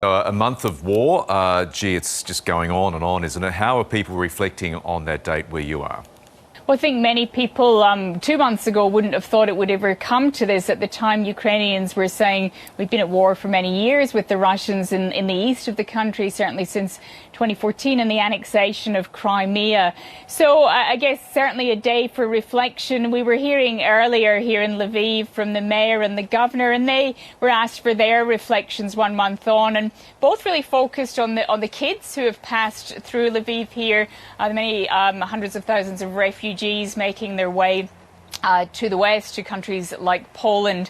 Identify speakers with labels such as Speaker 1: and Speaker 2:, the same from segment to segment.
Speaker 1: A month of war, gee, it's just going on and on, isn't it? How are people reflecting on that date where you are?
Speaker 2: Well, I think many people 2 months ago wouldn't have thought it would ever come to this. At the time, Ukrainians were saying we've been at war for many years with the Russians in the east of the country, certainly since 2014 and the annexation of Crimea. So I guess certainly a day for reflection. We were hearing earlier here in Lviv from the mayor and the governor, and they were asked for their reflections 1 month on, and both really focused on the kids who have passed through Lviv here, the many hundreds of thousands of refugees making their way to the west, to countries like Poland.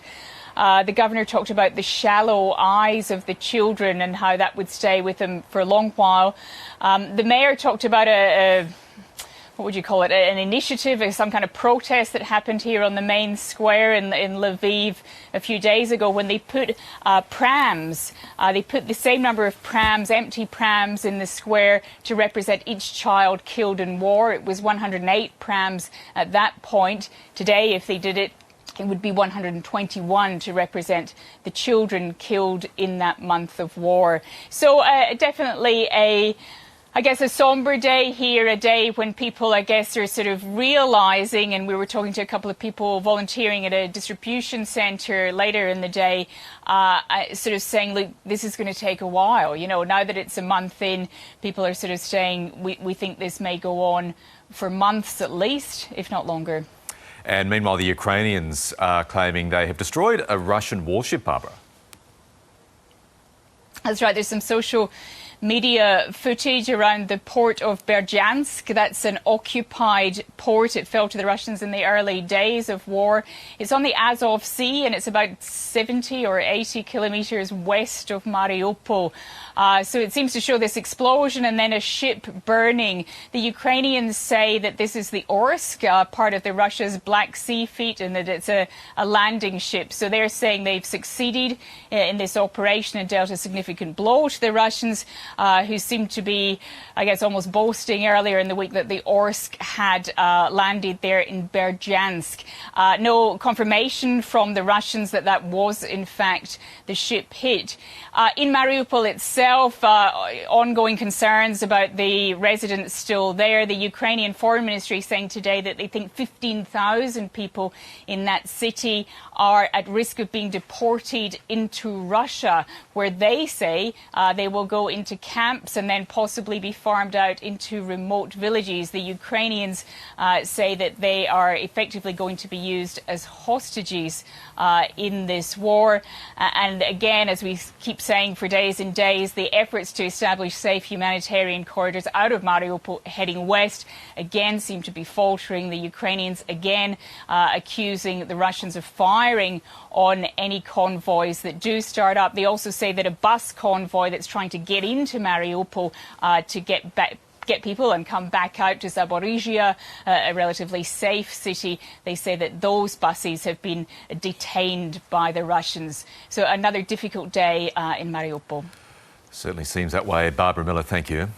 Speaker 2: The governor talked about the shallow eyes of the children and how that would stay with them for a long while. The mayor talked about what would you call it, an initiative, some kind of protest that happened here on the main square in Lviv a few days ago when they put prams. They put the same number of prams, empty prams, in the square to represent each child killed in war. It was 108 prams at that point. Today, if they did it, it would be 121 to represent the children killed in that month of war. So definitely a somber day here, a day when people, I guess, are sort of realising, and we were talking to a couple of people volunteering at a distribution centre later in the day, sort of saying, look, this is going to take a while. You know, now that it's a month in, people are sort of saying, we think this may go on for months at least, if not longer.
Speaker 1: And meanwhile, the Ukrainians are claiming they have destroyed a Russian warship, Barbara.
Speaker 2: That's right. There's some social media footage around the port of Berdyansk. That's an occupied port. It fell to the Russians in the early days of war. It's on the Azov Sea, and it's about 70 or 80 kilometres west of Mariupol. So it seems to show this explosion and then a ship burning. The Ukrainians say that this is the Orsk, part of the Russia's Black Sea Fleet, and that it's a landing ship. So they're saying they've succeeded in this operation and dealt a significant blow to the Russians, who seemed to be, I guess, almost boasting earlier in the week that the Orsk had landed there in Berdyansk. No confirmation from the Russians that that was, in fact, the ship hit. In Mariupol itself, ongoing concerns about the residents still there. The Ukrainian Foreign Ministry saying today that they think 15,000 people in that city are at risk of being deported into Russia, where they say they will go into camps and then possibly be farmed out into remote villages. The Ukrainians say that they are effectively going to be used as hostages in this war. And again, as we keep saying for days and days, the efforts to establish safe humanitarian corridors out of Mariupol heading west again seem to be faltering. The Ukrainians again accusing the Russians of firing on any convoys that do start up. They also say that a bus convoy that's trying to get into Mariupol to get people and come back out to Zaporizhia, a relatively safe city. They say that those buses have been detained by the Russians. So another difficult day in Mariupol.
Speaker 1: Certainly seems that way. Barbara Miller, thank you.